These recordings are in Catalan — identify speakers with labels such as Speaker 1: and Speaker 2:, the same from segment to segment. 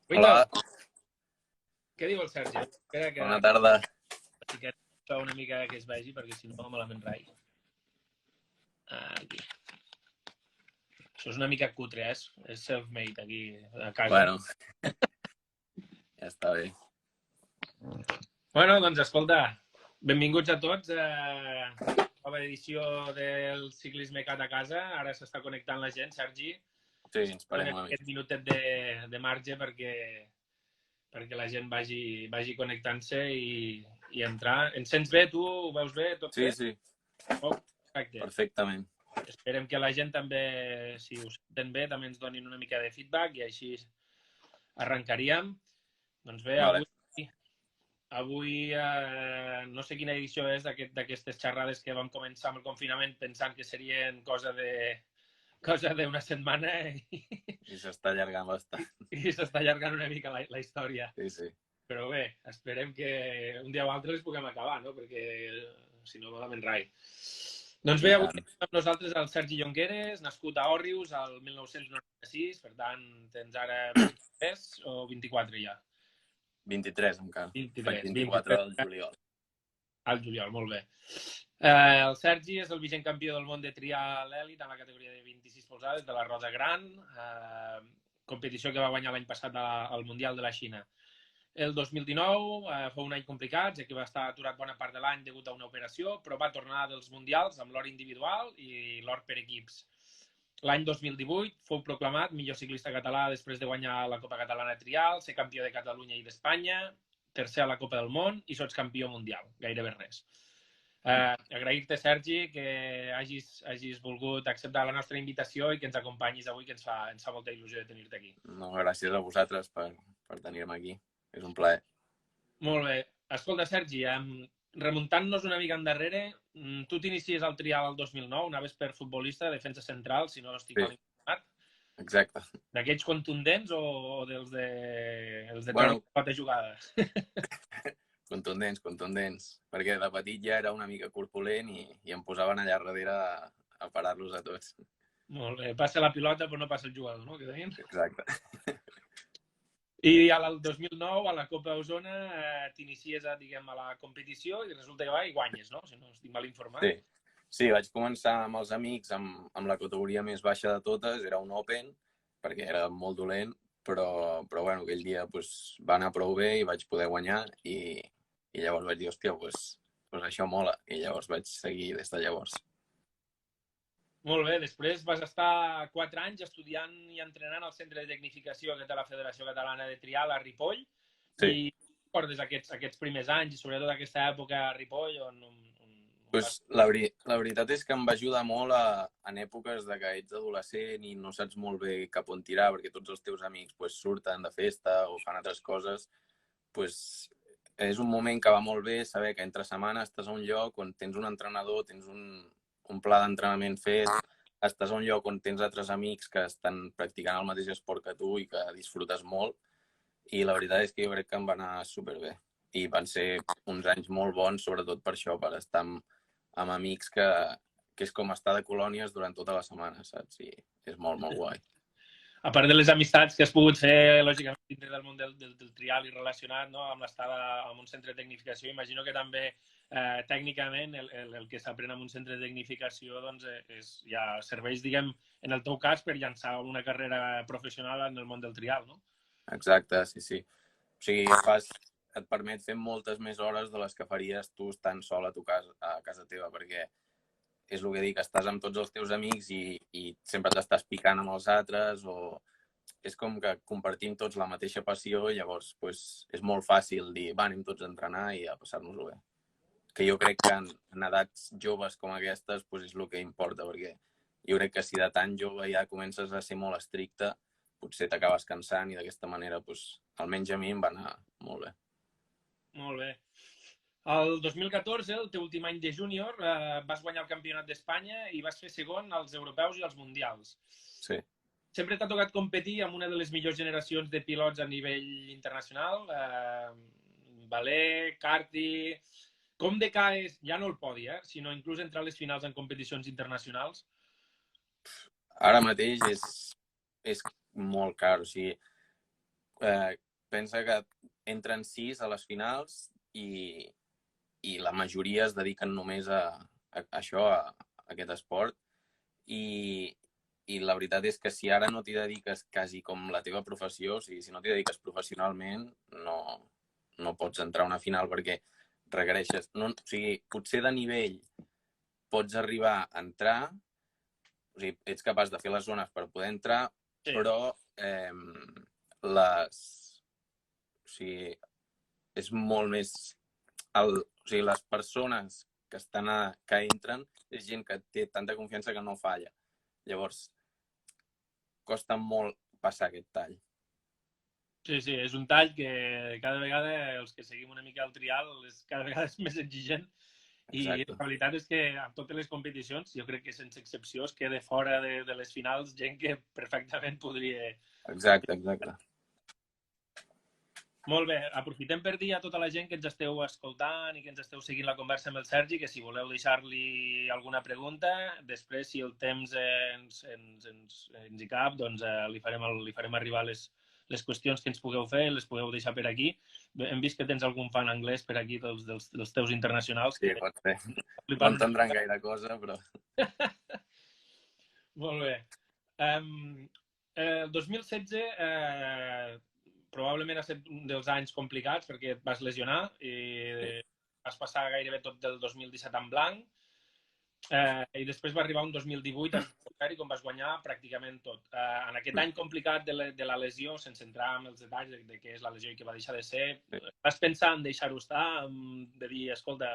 Speaker 1: Guaita,
Speaker 2: Hola,
Speaker 1: què diu el Sergi? Espera que
Speaker 2: bona tarda.
Speaker 1: una mica que es vegi, perquè si no malament rai. Aquí. Això és una mica cutre, és self-made aquí a casa.
Speaker 2: Bueno, ja està bé.
Speaker 1: Bueno, doncs escolta, benvinguts a tots a nova edició del Ciclisme Cat a casa. Ara s'està connectant la gent, Sergi.
Speaker 2: Sí, ens parem una
Speaker 1: Aquest
Speaker 2: mica.
Speaker 1: minutet de marge perquè la gent vagi connectant-se i entrar. Ens sents bé, tu? Ho veus bé? Tot
Speaker 2: Sí,
Speaker 1: bé?
Speaker 2: sí,
Speaker 1: Oh, perfecte.
Speaker 2: perfectament.
Speaker 1: Esperem que la gent també, si ho senten bé, també ens donin una mica de feedback i així arrencaríem. Doncs bé,
Speaker 2: Vale.
Speaker 1: avui no sé quina edició és d'aquestes xerrades que vam començar amb el confinament pensant que serien cosa d'una setmana
Speaker 2: I s'està allargant bastant.
Speaker 1: i s'està allargant una mica la història.
Speaker 2: Sí, sí.
Speaker 1: Però bé, esperem que un dia o altre les puguem acabar, no? Perquè si no, malament rai. Doncs bé, avui tenim amb nosaltres el Sergi Llongueres, nascut a Òrrius el 1996, per tant, tens ara 23 o 24 ja?
Speaker 2: 23 encara.
Speaker 1: 23,
Speaker 2: Faig 24 al juliol.
Speaker 1: Al juliol, molt bé. El Sergi és el vigent campió del món de trial èlit en la categoria de 26 polzades de la Roda Gran, competició que va guanyar l'any passat al Mundial de la Xina. El 2019 fou un any complicat, ja que va estar aturat bona part de l'any degut a una operació, però va tornar dels Mundials amb l'or individual i l'or per equips. L'any 2018 fou proclamat millor ciclista català després de guanyar la Copa Catalana de Trial, ser campió de Catalunya i d'Espanya, tercer a la Copa del Món i sotscampió mundial, gairebé res. Agrair-te, Sergi, que hagis volgut acceptar la nostra invitació i que ens acompanyis avui, que ens fa molta il·lusió de tenir-te aquí.
Speaker 2: No, gràcies a vosaltres per tenir-me aquí. És un plaer.
Speaker 1: Molt bé. Escolta, Sergi, remuntant-nos una mica endarrere, tu t'inicies al trial el 2009, anaves per futbolista, defensa central, si no estic mal informat.
Speaker 2: Exacte.
Speaker 1: D'aquells contundents o dels de
Speaker 2: Bueno,
Speaker 1: treure jugades?
Speaker 2: contundents. Perquè de petit ja era una mica corpulent i em posaven allà darrere a parar-los a tots.
Speaker 1: Molt bé. Passa la pilota però no passa el jugador, no? Que deien?
Speaker 2: Exacte.
Speaker 1: I al 2009, a la Copa Osona, t'inicies a la competició i resulta que va i guanyes, no? Si no estic mal informat.
Speaker 2: Sí, vaig començar amb els amics amb la categoria més baixa de totes, era un Open, perquè era molt dolent, però bueno, aquell dia va anar prou bé i vaig poder guanyar i llavors vaig dir, hòstia, això mola, i llavors vaig seguir des de llavors.
Speaker 1: Molt bé, després vas estar 4 anys estudiant i entrenant al centre de tecnificació que té la Federació Catalana de Trial a Ripoll.
Speaker 2: Sí.
Speaker 1: I recordes aquests primers anys i sobretot aquesta època a Ripoll on
Speaker 2: la veritat és que em va ajudar molt en èpoques de que ets adolescent i no saps molt bé cap on tirar perquè tots els teus amics surten de festa o fan altres coses. És un moment que va molt bé saber que entre setmana estàs a un lloc on tens un entrenador, tens un pla d'entrenament fet, estàs a un lloc on tens altres amics que estan practicant el mateix esport que tu i que disfrutes molt. I la veritat és que jo crec que em va anar superbé. I van ser uns anys molt bons, sobretot per això, per estar amb amics que és com estar de colònies durant tota la setmana, saps? I és molt, molt guai.
Speaker 1: A part de les amistats que has pogut fer, lògicament, dintre del món del trial i relacionat amb l'estada en un centre de tecnificació, imagino que també tècnicament el que s'aprèn en un centre de tecnificació ja serveix, diguem, en el teu cas, per llançar una carrera professional en el món del trial, no?
Speaker 2: Exacte, sí. O sigui, et permet fer moltes més hores de les que faries tu estant sol a casa teva, perquè és el que dic, estàs amb tots els teus amics i sempre t'estàs picant amb els altres o és com que compartim tots la mateixa passió i llavors és molt fàcil dir, anem tots a entrenar i a passar-nos-ho bé. Que jo crec que en edats joves com aquestes és el que importa, perquè jo crec que si de tan jove ja comences a ser molt estricte, potser t'acabes cansant i d'aquesta manera, almenys a mi em va anar molt bé.
Speaker 1: Molt bé. El 2014, el teu últim any de júnior, vas guanyar el Campionat d'Espanya i vas fer segon als europeus i als mundials.
Speaker 2: Sí.
Speaker 1: Sempre t'ha tocat competir amb una de les millors generacions de pilots a nivell internacional, Valer, Carty. Com decaes, ja no el podi, sinó inclús entrar a les finals en competicions internacionals?
Speaker 2: Ara mateix és molt car, o sigui, pensa que entren 6 a les finals i la majoria es dediquen només a això, a aquest esport. I la veritat és que si ara no t'hi dediques quasi com la teva professió, o sigui, si no t'hi dediques professionalment, no pots entrar a una final perquè requereixes... No, o sigui, potser de nivell pots arribar a entrar, o sigui, ets capaç de fer les zones per poder entrar,
Speaker 1: Sí.
Speaker 2: però o sigui, és molt més... o sigui, les persones que entren és gent que té tanta confiança que no falla. Llavors, costa molt passar aquest tall.
Speaker 1: Sí, sí, és un tall que cada vegada els que seguim una mica el trial cada vegada és més exigent.
Speaker 2: Exacte.
Speaker 1: I la veritat és que a totes les competicions, jo crec que sense excepció es queda fora de les finals gent que perfectament podria...
Speaker 2: Exacte.
Speaker 1: Molt bé, aprofitem per dir a tota la gent que ens esteu escoltant i que ens esteu seguint la conversa amb el Sergi que si voleu deixar-li alguna pregunta, després, si el temps ens hi cap, doncs li farem arribar les qüestions que ens pugueu fer, les podeu deixar per aquí. Hem vist que tens algun fan anglès per aquí dels teus internacionals.
Speaker 2: Sí, pot ser. No entendran gaire cosa, però...
Speaker 1: Molt bé. El 2016 probablement ha estat un dels anys complicats perquè et vas lesionar i vas passar gairebé tot del 2017 en blanc i després va arribar un 2018 on vas guanyar pràcticament tot. En aquest any complicat de la lesió, sense entrar en els detalls de què és la lesió i què va deixar de ser, vas pensar en deixar-ho estar, de dir, escolta,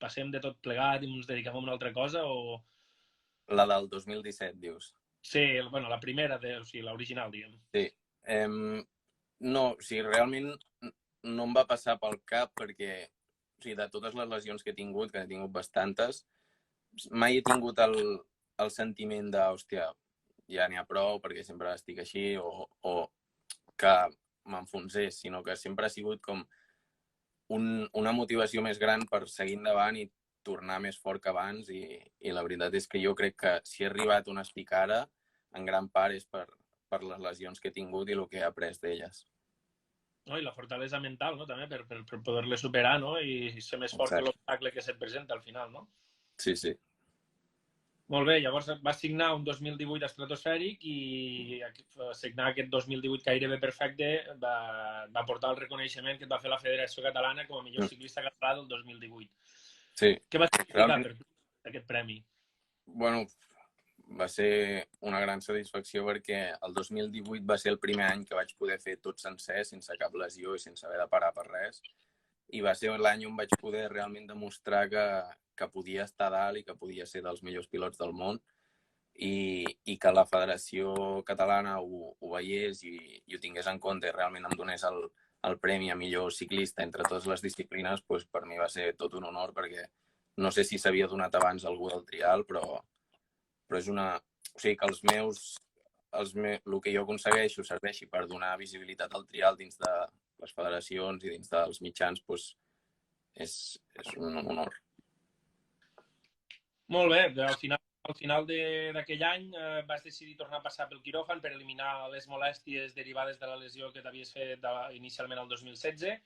Speaker 1: passem de tot plegat i ens dediquem a una altra cosa o...
Speaker 2: La del 2017, dius?
Speaker 1: Sí, bueno, la primera, o sigui, l'original, diguem.
Speaker 2: Sí. No, o sigui, realment no em va passar pel cap perquè, o sigui, de totes les lesions que he tingut, que he tingut bastantes, mai he tingut el sentiment de, hòstia, ja n'hi ha prou perquè sempre estic així o que m'enfonsés, sinó que sempre ha sigut com una motivació més gran per seguir endavant i tornar més fort que abans i la veritat és que jo crec que si he arribat on estic ara, en gran part és per les lesions que he tingut i el que he après d'elles.
Speaker 1: No? I la fortalesa mental, no? També, per poder-les superar, no? I ser més fort que l'obstacle que se't presenta al final, no?
Speaker 2: Sí, sí.
Speaker 1: Molt bé, llavors vas signar un 2018 estratosfèric i signar aquest 2018 gairebé perfecte va portar el reconeixement que et va fer la Federació Catalana com a millor ciclista català del 2018.
Speaker 2: Sí.
Speaker 1: Què va significar per tu aquest premi?
Speaker 2: Bueno, va ser una gran satisfacció perquè el 2018 va ser el primer any que vaig poder fer tot sencer, sense cap lesió i sense haver de parar per res. I va ser l'any on vaig poder realment demostrar que podia estar a dalt i que podia ser dels millors pilots del món i que la Federació Catalana ho veiés i ho tingués en compte i realment em donés el premi a millor ciclista entre totes les disciplines, doncs per mi va ser tot un honor perquè no sé si s'havia donat abans algú del trial, però és una... O sigui, que el que jo aconsegueixo serveixi per donar visibilitat al trial dins de les federacions i dins dels mitjans, doncs és un honor.
Speaker 1: Molt bé, al final d'aquell any vas decidir tornar a passar pel quiròfan per eliminar les molèsties derivades de la lesió que t'havies fet inicialment el 2016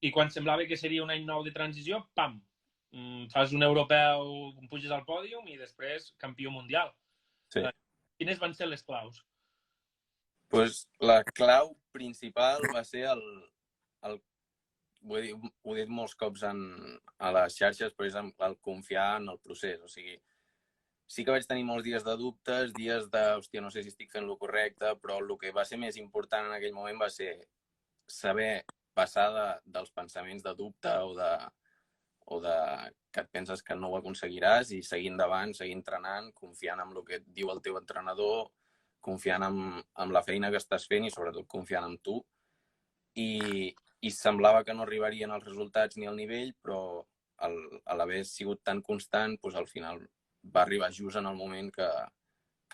Speaker 1: i quan semblava que seria un any nou de transició, pam! Fas un europeu, puges al pòdium i després campió mundial.
Speaker 2: Sí.
Speaker 1: Quines van ser les claus?
Speaker 2: Pues la clau principal va ser ho he dit molts cops a les xarxes, però és el confiar en el procés. O sigui, sí que vaig tenir molts dies de dubtes, dies de, hòstia, no sé si estic fent el correcte, però el que va ser més important en aquell moment va ser saber passar dels pensaments de dubte o de que et penses que no ho aconseguiràs i seguir endavant, seguir entrenant, confiant en el que et diu el teu entrenador, confiant en la feina que estàs fent i sobretot confiant en tu. I semblava que no arribarien els resultats ni el nivell, però a l'haver sigut tan constant, doncs al final va arribar just en el moment que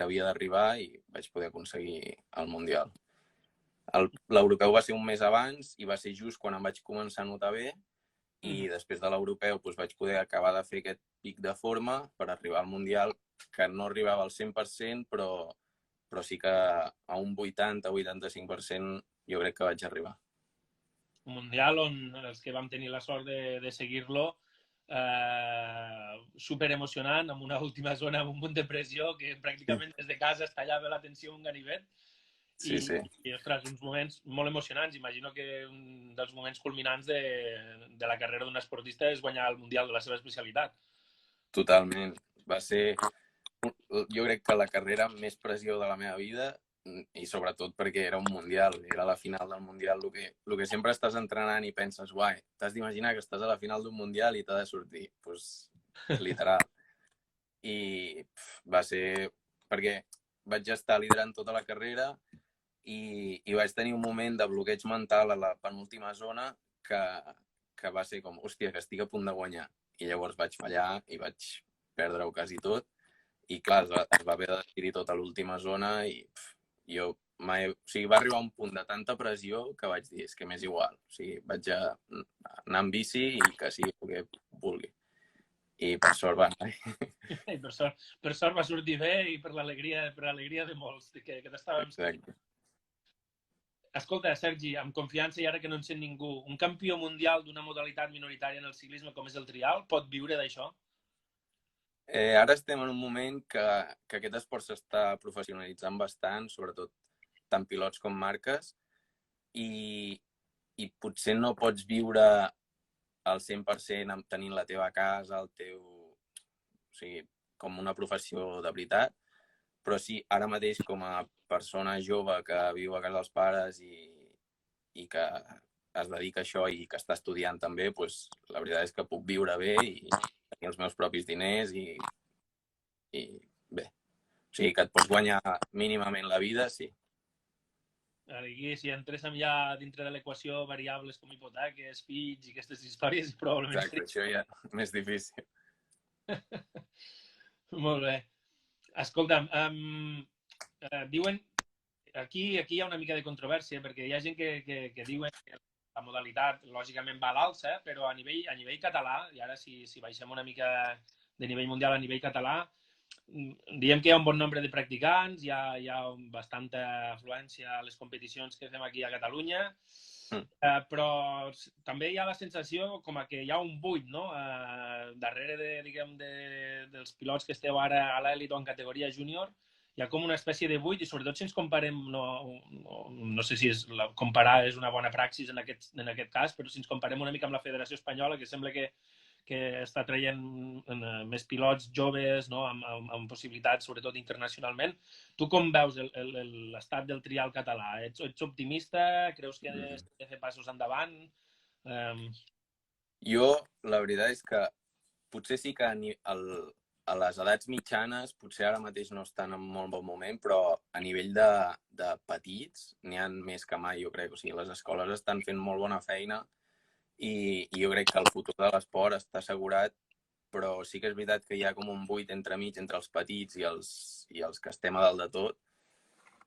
Speaker 2: havia d'arribar i vaig poder aconseguir el Mundial. L'europeu va ser un mes abans i va ser just quan em vaig començar a notar bé i després de l'europeu vaig poder acabar de fer aquest pic de forma per arribar al Mundial, que no arribava al 100%, però sí que a un 80-85% jo crec que vaig arribar.
Speaker 1: Un Mundial on els que vam tenir la sort de seguir-lo, super emocionant, amb una última zona amb un munt de pressió que pràcticament des de casa es tallava la tensió un ganivet.
Speaker 2: Sí, sí.
Speaker 1: Ostres, uns moments molt emocionants. Imagino que un dels moments culminants de la carrera d'un esportista és guanyar el Mundial de la seva especialitat.
Speaker 2: Totalment. Va ser, jo crec que la carrera amb més pressió de la meva vida, i sobretot perquè era un Mundial, era la final del Mundial, el que sempre estàs entrenant i penses, guai, t'has d'imaginar que estàs a la final d'un Mundial i t'ha de sortir. Doncs, literal. I va ser perquè vaig estar liderant tota la carrera i vaig tenir un moment de bloqueig mental a la penúltima zona que va ser com, hòstia, que estic a punt de guanyar. I llavors vaig fallar i vaig perdre-ho quasi tot. I clar, es va haver de decidir tota l'última zona i jo mai... O sigui, va arribar un punt de tanta pressió que vaig dir, és que m'és igual. O sigui, vaig anar amb bici i que sigui el que vulgui. I per sort va anar.
Speaker 1: I per sort va sortir bé i per l'alegria de molts que t'estàvem...
Speaker 2: Exacte.
Speaker 1: Escolta, Sergi, amb confiança i ara que no en sent ningú, un campió mundial d'una modalitat minoritària en el ciclisme com és el trial pot viure d'això?
Speaker 2: Ara estem en un moment que aquest esport s'està professionalitzant bastant, sobretot tant pilots com marques, i potser no pots viure al 100% tenint la teva casa, o sigui, com una professió de veritat, però sí, ara mateix com a persona jove que viu a casa dels pares i que es dedica a això i que està estudiant també, doncs, la veritat és que puc viure bé i tenir els meus propis diners i bé. O sigui, que et pots guanyar mínimament la vida, sí.
Speaker 1: Aquí, si entréssim ja dintre de l'equació variables com hipoteques, fills i aquestes històries, probablement...
Speaker 2: Exacte, això ja és més difícil.
Speaker 1: Molt bé. Escolta'm, diuen... Aquí hi ha una mica de controvèrsia, perquè hi ha gent que diuen que la modalitat, lògicament, va a l'alça, però a nivell català, i ara si baixem una mica de nivell mundial a nivell català, diem que hi ha un bon nombre de practicants, hi ha bastanta afluència a les competicions que fem aquí a Catalunya, però també hi ha la sensació com que hi ha un buit, no? Darrere dels pilots que esteu ara a l'elit o en categoria júnior, hi ha com una espècie de buit i sobretot si ens comparem, no sé si comparar és una bona praxis en aquest cas, però si ens comparem una mica amb la Federació Espanyola, que sembla que està traient més pilots joves, no? amb possibilitats, sobretot internacionalment. Tu com veus l'estat del trial català? Ets optimista? Creus que ha de fer passos endavant?
Speaker 2: Jo, la veritat és que potser sí que a les edats mitjanes potser ara mateix no estan en molt bon moment, però a nivell de petits n'hi ha més que mai, jo crec. O sigui, les escoles estan fent molt bona feina i jo crec que el futur de l'esport està assegurat, però sí que és veritat que hi ha com un buit entremig entre els petits i els que estem a dalt de tot,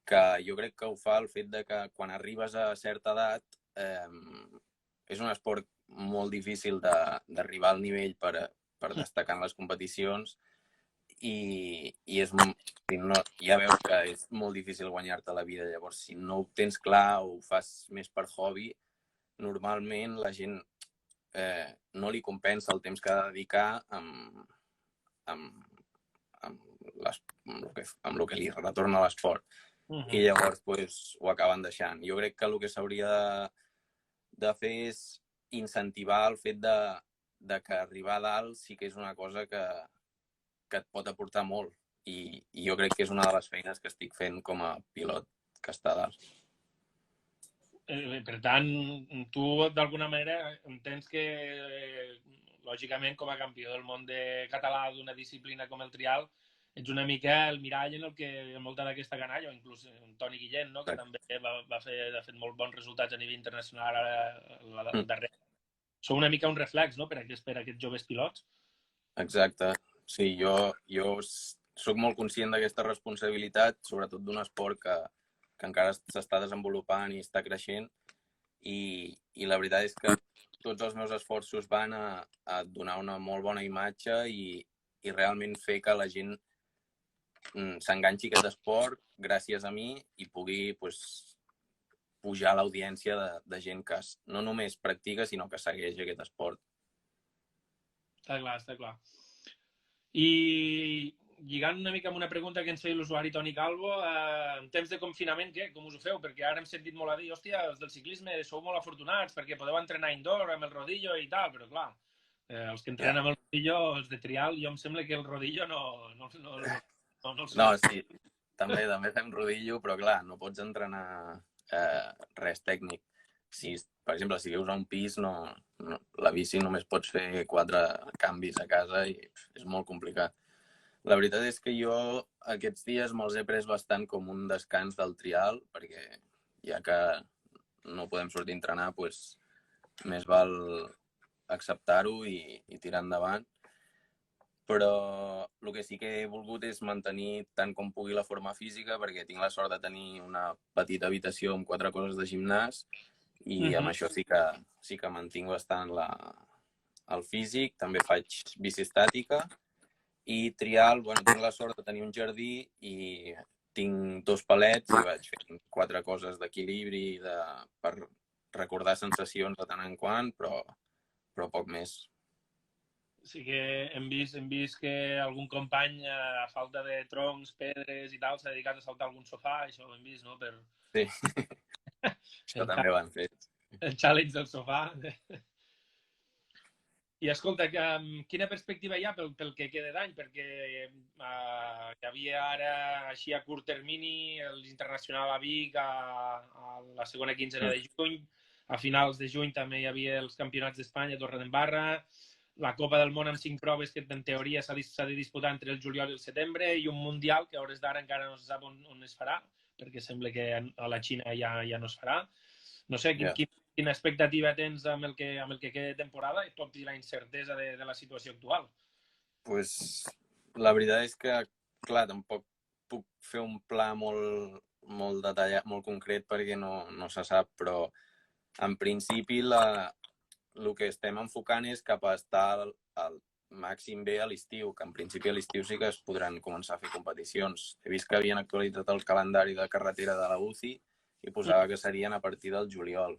Speaker 2: que jo crec que ho fa el fet de que quan arribes a certa edat és un esport molt difícil d'arribar al nivell per destacar en les competicions i ja veus que és molt difícil guanyar-te la vida. Llavors, si no ho tens clar o ho fas més per hobby, normalment la gent no li compensa el temps que ha de dedicar amb el que li retorna l'esport. I llavors ho acaben deixant. Jo crec que el que s'hauria de fer és incentivar el fet de que arribar a dalt sí que és una cosa que et pot aportar molt. I jo crec que és una de les feines que estic fent com a pilot que està a dalt.
Speaker 1: Per tant, tu d'alguna manera entens que, lògicament, com a campió del món català d'una disciplina com el trial, ets una mica el mirall en el que molta d'aquesta canalla, o inclús Toni Guillén, no? Que també ha fet molt bons resultats a nivell internacional ara darrere. Sou una mica un reflex, no?, per aquests joves pilots.
Speaker 2: Exacte. Sí, jo soc molt conscient d'aquesta responsabilitat, sobretot d'un esport que encara s'està desenvolupant i està creixent i la veritat és que tots els meus esforços van a donar una molt bona imatge i realment fer que la gent s'enganxi aquest esport gràcies a mi i pugui pujar l'audiència de gent que no només practica, sinó que segueix aquest esport.
Speaker 1: Està clar, està clar. I lligant una mica amb una pregunta que ens feia l'usuari Toni Calvo, en temps de confinament, què? Com us ho feu? Perquè ara hem sentit molt a dir, hòstia, els del ciclisme sou molt afortunats perquè podeu entrenar indoor amb el rodillo i tal, però clar, els que entrenen amb el rodillo, els de trial, jo em sembla que el rodillo no
Speaker 2: sí, també fem rodillo, però clar, no pots entrenar res tècnic. Si, per exemple, si vius a un pis, la bici només pots fer 4 canvis a casa i és molt complicat. La veritat és que jo aquests dies me'ls he pres bastant com un descans del trial, perquè ja que no podem sortir a entrenar, doncs més val acceptar-ho i tirar endavant. Però el que sí que he volgut és mantenir tant com pugui la forma física, perquè tinc la sort de tenir una petita habitació amb 4 coses de gimnàs i amb això sí que mantinc bastant el físic. També faig bici estàtica i trial, tinc la sort de tenir un jardí i tinc 2 palets i vaig fent 4 coses d'equilibri per recordar sensacions de tant en quant, però poc més.
Speaker 1: Sí que hem vist que algun company, a falta de troncs, pedres i tal, s'ha dedicat a saltar algun sofà, això ho hem vist, no?
Speaker 2: Sí, això també ho han fet.
Speaker 1: El challenge del sofà. I escolta, quina perspectiva hi ha pel que queda d'any? Perquè hi havia ara, així a curt termini, l'Internacional a Vic a la segona quinzena de juny. A finals de juny també hi havia els campionats d'Espanya a Torredembarra, la Copa del Món amb 5 proves que en teoria s'ha de disputar entre el juliol i el setembre i un Mundial que a hores d'ara encara no se sap on es farà, perquè sembla que a la Xina ja no es farà. No sé, quina expectativa tens amb el que queda de temporada i tot i la incertesa de la situació actual?
Speaker 2: Pues, la veritat és que, clar, tampoc puc fer un pla molt detallat, molt concret, perquè no se sap, però en principi el que estem enfocant és cap a estar al màxim bé a l'estiu, que en principi a l'estiu sí que es podran començar a fer competicions. He vist que havien actualitzat el calendari de carretera de la UCI i posava que serien a partir del juliol.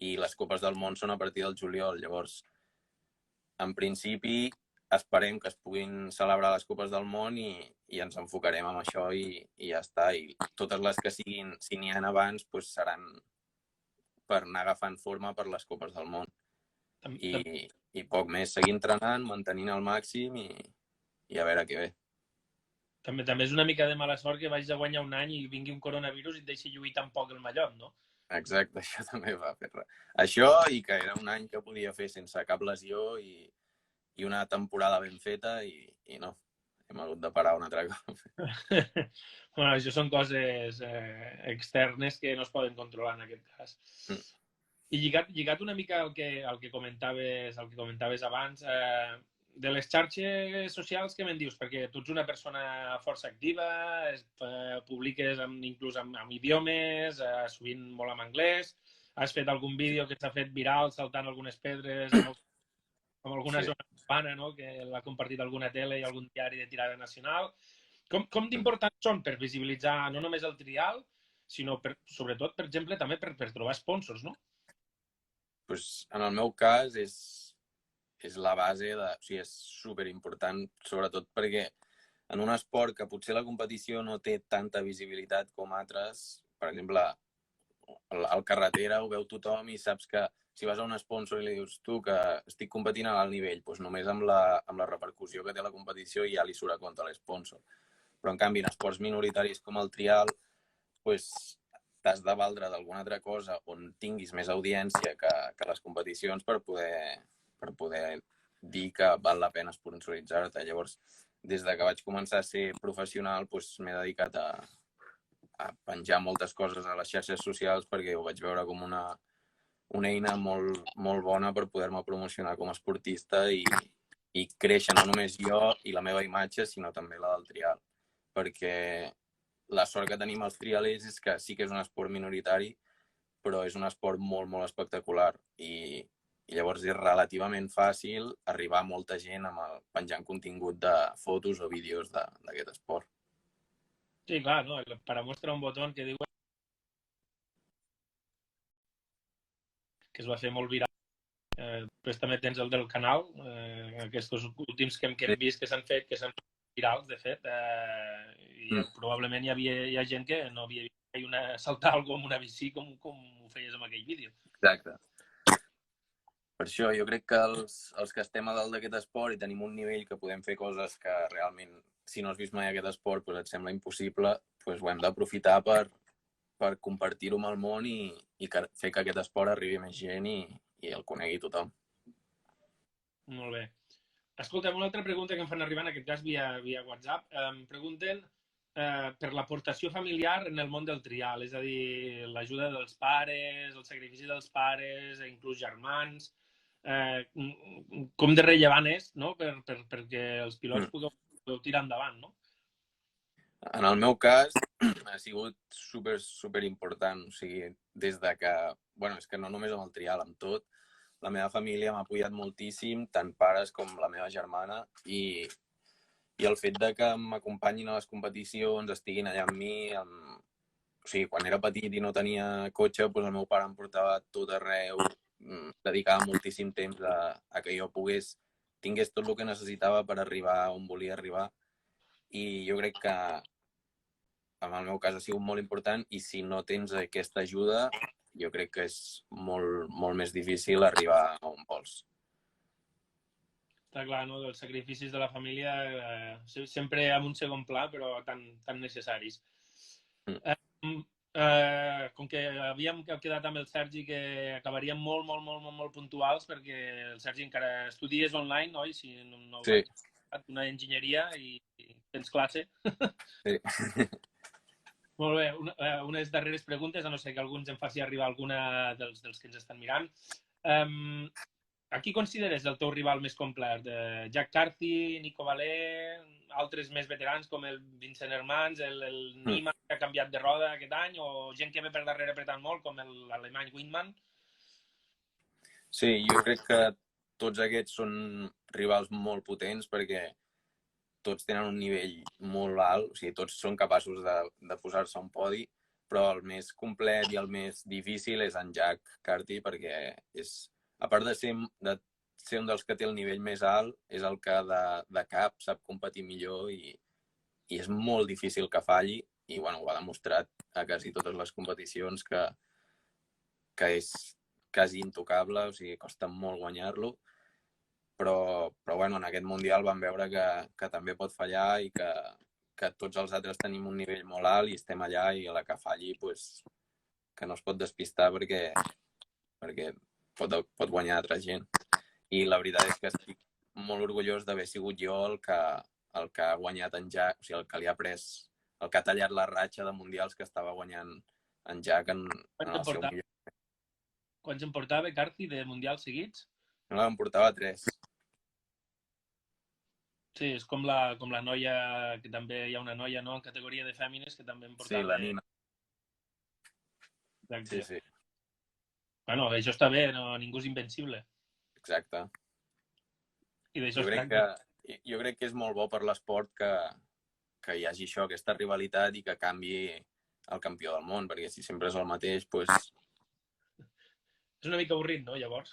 Speaker 2: I les Copes del Món són a partir del juliol. Llavors, en principi, esperem que es puguin celebrar les Copes del Món i ens enfocarem en això i ja està. I totes les que siguin, si n'hi ha abans, doncs seran per anar agafant forma per les Copes del Món. I poc més, seguir entrenant, mantenint al màxim i a veure què ve.
Speaker 1: També és una mica de mala sort que vagis a guanyar un any i vingui un coronavirus i et deixi lluir tan poc el mallot, no?
Speaker 2: Exacte, això també va fer res. Això i que era un any que podia fer sense cap lesió i una temporada ben feta i no, hem hagut de parar un altre cop.
Speaker 1: Bueno, això són coses externes que no es poden controlar en aquest cas. I lligat una mica al que comentaves abans, de les xarxes socials, què me'n dius? Perquè tu ets una persona força activa, publiques inclús amb idiomes, sovint molt en anglès, has fet algun vídeo que s'ha fet viral saltant algunes pedres amb alguna zona urbana, no? Que l'ha compartit alguna tele i algun diari de tirada nacional. Com d'importants són per visibilitzar no només el trial, sinó sobretot, per exemple, també per trobar sponsors, no?
Speaker 2: Pues, en el meu cas és la base o sigui, és superimportant, sobretot perquè en un esport que potser la competició no té tanta visibilitat com altres, per exemple, al carretera ho veu tothom i saps que si vas a un sponsor i li dius tu que estic competint a alt nivell, doncs només amb la repercussió que té la competició ja li surt a compte l'sponsor. Però en canvi en esports minoritaris com el trial doncs t'has de valdre d'alguna altra cosa on tinguis més audiència que les competicions per poder dir que val la pena sponsoritzar-te. Llavors, des de que vaig començar a ser professional, m'he dedicat a penjar moltes coses a les xarxes socials perquè ho vaig veure com una eina molt, molt bona per poder-me promocionar com a esportista i créixer no només jo i la meva imatge, sinó també la del trial. Perquè la sort que tenim els trialers és que sí que és un esport minoritari, però és un esport molt, molt espectacular i llavors és relativament fàcil arribar a molta gent penjant contingut de fotos o vídeos d'aquest esport.
Speaker 1: Sí, clar, no? Para muestra un botón que diu que es va fer molt viral. Després també tens el del canal, aquests últims que hem vist que s'han fet, que s'han fet virals, de fet, i probablement hi ha gent que no havia vist saltar algú amb una bici com ho feies en aquell vídeo.
Speaker 2: Exacte. Per això jo crec que els que estem a dalt d'aquest esport i tenim un nivell que podem fer coses que realment, si no has vist mai aquest esport, doncs et sembla impossible, doncs ho hem d'aprofitar per compartir-ho amb el món i fer que aquest esport arribi a més gent i el conegui tothom.
Speaker 1: Molt bé. Escolta, una altra pregunta que em fan arribar, en aquest cas via WhatsApp. Em pregunten per l'aportació familiar en el món del trial, és a dir, l'ajuda dels pares, el sacrifici dels pares, inclús germans, com de rellevant és, no?, perquè els pilots pugueu tirar endavant, no?
Speaker 2: En el meu cas ha sigut super important, o sigui, des de que, és que no només amb el trial, amb tot, la meva família m'ha apoyat moltíssim, tant pares com la meva germana, i el fet de que m'acompanyin a les competicions, estiguin allà amb mi, o sigui, quan era petit i no tenia cotxe, doncs el meu pare em portava a tot arreu, dedicava moltíssim temps a que jo tingués tot el que necessitava per arribar on volia arribar, i jo crec que en el meu cas ha sigut molt important, i si no tens aquesta ajuda, jo crec que és molt més difícil arribar a on vols.
Speaker 1: Està clar, no? Els sacrificis de la família sempre en un segon pla, però tan necessaris. Com que havíem quedat amb el Sergi que acabaríem molt puntuals, perquè el Sergi encara estudies online, oi? Si no
Speaker 2: sí.
Speaker 1: Una enginyeria i tens classe.
Speaker 2: Sí.
Speaker 1: Molt bé, unes darreres preguntes, a no ser que algú ens en faci arribar alguna dels que ens estan mirant. A qui consideres el teu rival més complet? Jack Carthy, Nico Valer, altres més veterans com el Vincent Hermans, el Nima, que ha canviat de roda aquest any, o gent que ve per darrere apretant molt, com l'alemany Windman?
Speaker 2: Sí, jo crec que tots aquests són rivals molt potents perquè tots tenen un nivell molt alt, o sigui, tots són capaços de posar-se a un podi, però el més complet i el més difícil és en Jack Carthy perquè a part de ser un dels que té el nivell més alt, és el que de cap sap competir millor i és molt difícil que falli, i ho ha demostrat a quasi totes les competicions que és quasi intocable, o sigui, costa molt guanyar-lo, però en aquest Mundial vam veure que també pot fallar i que tots els altres tenim un nivell molt alt i estem allà, i a la que falli, que no es pot despistar perquè pot guanyar altra gent. I la veritat és que estic molt orgullós d'haver sigut jo el que ha guanyat en Jack, o sigui, el que li ha pres, el que ha tallat la ratxa de mundials que estava guanyant en Jack en el seu millor.
Speaker 1: Quants en portava Carthy de mundials seguits?
Speaker 2: No, en portava 3.
Speaker 1: Sí, és com la noia, que també hi ha una noia, no?, en categoria de fèmines que també en portava.
Speaker 2: Sí, la Nina.
Speaker 1: Exacte.
Speaker 2: Sí.
Speaker 1: Bueno, això està bé, no? Ningú és invencible.
Speaker 2: Exacte.
Speaker 1: I d'això
Speaker 2: jo crec que és molt bo per l'esport que hi hagi això, aquesta rivalitat, i que canvi el campió del món, perquè si sempre és el mateix, doncs...
Speaker 1: És una mica avorrit, no, llavors?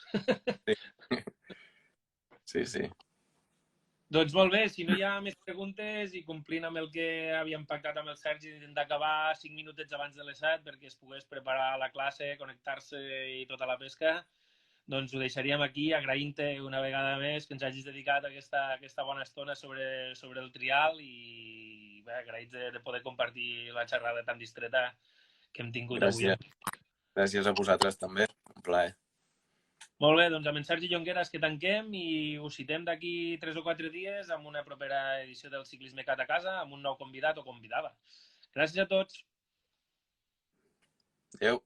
Speaker 2: Sí.
Speaker 1: Doncs molt bé, si no hi ha més preguntes i complint amb el que havíem pactat amb el Sergi d'acabar 5 minutets abans de les 7 perquè es pogués preparar la classe, connectar-se i tota la pesca, doncs ho deixaríem aquí, agraint-te una vegada més que ens hagis dedicat aquesta bona estona sobre el trial, i bé, agraïts de poder compartir la xerrada tan distreta que hem tingut avui.
Speaker 2: Gràcies a vosaltres també, un plaer.
Speaker 1: Molt bé, doncs amb en Sergi Llongueras que tanquem i us citem d'aquí 3 o 4 dies amb una propera edició del Ciclisme Cat a Casa amb un nou convidat o convidada. Gràcies a tots.
Speaker 2: Adéu.